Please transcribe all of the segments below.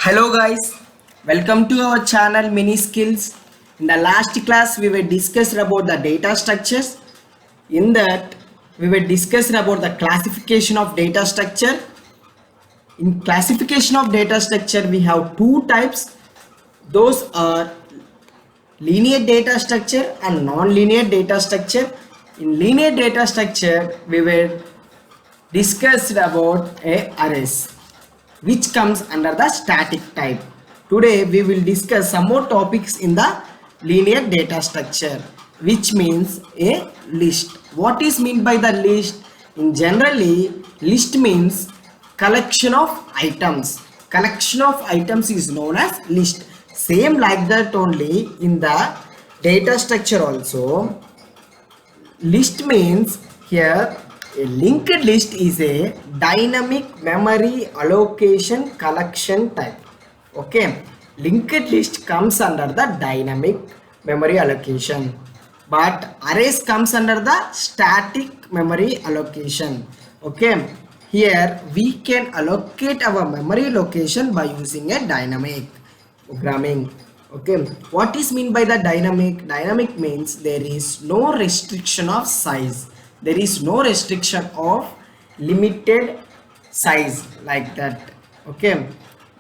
Hello guys, welcome to our channel Mini Skills. In the last class we were discussed about the data structures. In that we were discussed about the classification of data structure. In classification of data structure we have two types. Those are linear data structure and non-linear data structure. In linear data structure we were discussed about arrays which comes under the static type. Today we will discuss some more topics in the linear data structure, which means a list. What is meant by the list? In generally, list means collection of items. Collection of items is known as list. Same like that only in the data structure also. List means here a linked list is a dynamic memory allocation collection type. Okay, linked list comes under the dynamic memory allocation, but arrays comes under the static memory allocation. Okay, here we can allocate our memory location by using a dynamic programming. Okay, what is mean by the dynamic means there is no restriction of size, there is no restriction of limited size like that. Okay,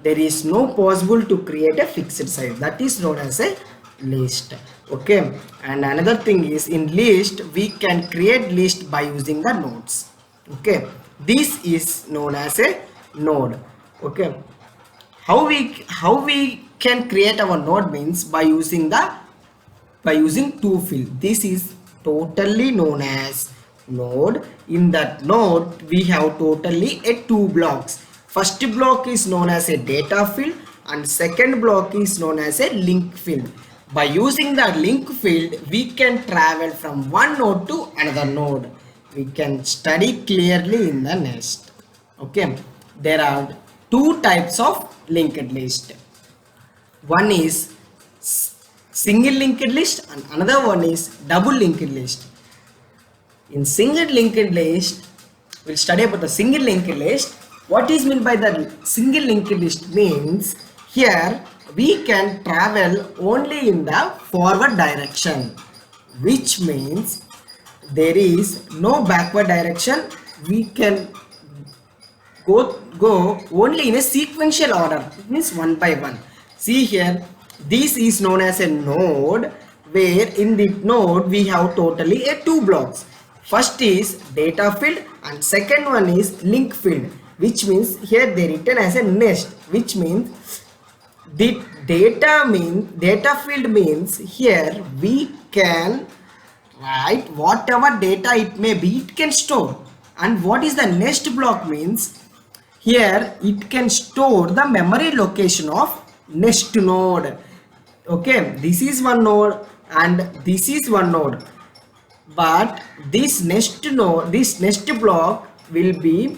there is no possible to create a fixed size, that is known as a list. Okay, and another thing is in list we can create list by using the nodes. Okay, this is known as a node. Okay, how we can create our node means by using two fields. This is totally known as node. In that node we have totally two blocks. First block is known as a data field and second block is known as a link field. By using the link field we can travel from one node to another node. We can study clearly in the next. Okay, there are two types of linked list. One is single linked list and another one is double linked list. In single linked list, we'll study about the single linked list. What is meant by the single linked list means here we can travel only in the forward direction, which means there is no backward direction. We can go only in a sequential order. It means one by one. See here, this is known as a node, where in the node we have totally two blocks. First is data field and second one is link field, which means here they written as a nest, which means the data field means here we can write whatever data it may be, it can store. And what is the nest block means here it can store the memory location of next node. Okay, this is one node and this is one node, but this next block will be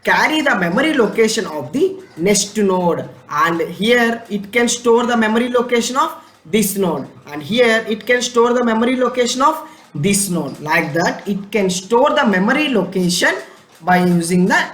carry the memory location of the next node, and here it can store the memory location of this node, and here it can store the memory location of this node. Like that it can store the memory location by using the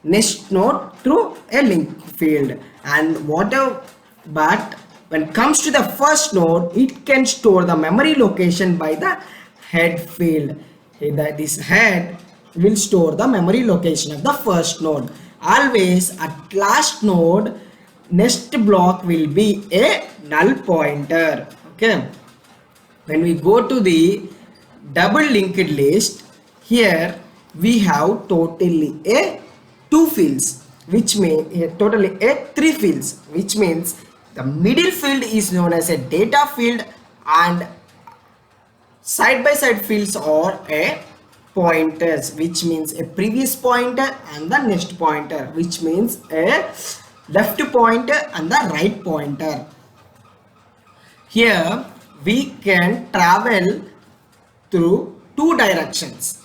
next node through a link field. And whatever, but when it comes to the first node it can store the memory location by the head field. This head will store the memory location of the first node. Always at last node next block will be a null pointer. Okay, when we go to the double linked list, here we have totally a two fields, which mean totally a three fields, which means the middle field is known as a data field and side by side fields are a pointers, which means a previous pointer and the next pointer, which means a left pointer and the right pointer. Here we can travel through two directions.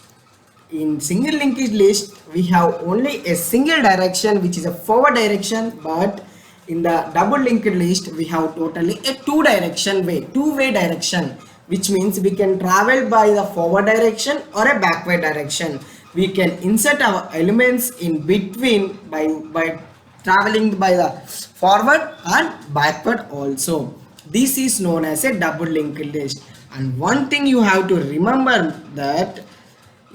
In single linked list we have only a single direction, which is a forward direction, but in the double linked list we have totally a two way direction, which means we can travel by the forward direction or a backward direction. We can insert our elements in between by traveling by the forward and backward also. This is known as a double linked list. And one thing you have to remember that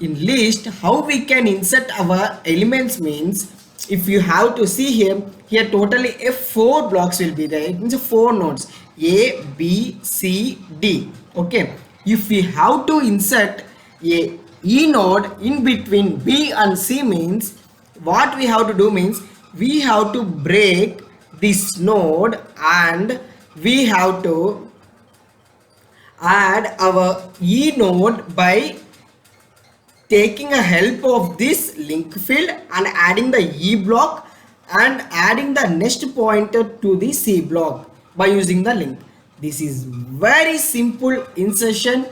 in list how we can insert our elements means, if you have to see here totally a 4 blocks will be there. It means 4 nodes A, B, C, D. Okay, if we have to insert a E node in between B and C means, what we have to do means, we have to break this node and we have to add our E node by taking a help of this link field and adding the E block and adding the next pointer to the C block by using the link. This is very simple insertion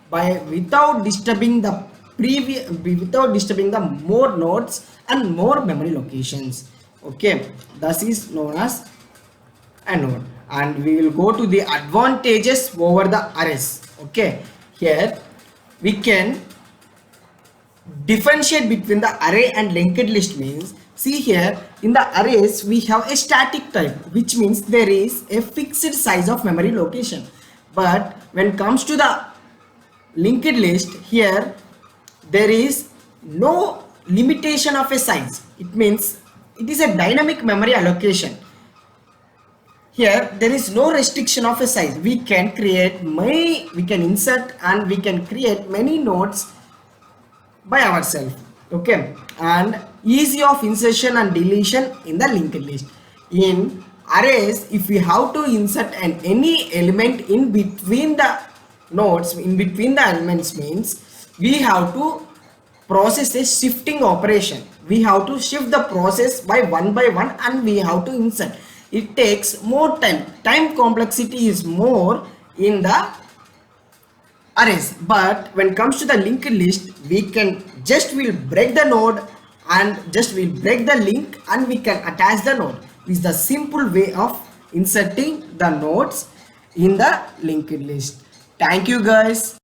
by without disturbing the more nodes and more memory locations. Okay, this is known as a node. And we will go to the advantages over the arrays. Okay, here we can differentiate between the array and linked list means, see here in the arrays we have a static type, which means there is a fixed size of memory location. But when it comes to the linked list, here there is no limitation of a size. It means it is a dynamic memory allocation. Here there is no restriction of a size. We can insert and we can create many nodes by ourselves. Okay, and easy of insertion and deletion in the linked list. In arrays, if we have to insert any element in between the nodes, in between the elements means, we have to process a shifting operation. We have to shift the process by one and we have to insert. It takes more time complexity is more in the arrays. But when it comes to the linked list, we can will break the node and will break the link and we can attach the node. This is the simple way of inserting the nodes in the linked list. Thank you guys.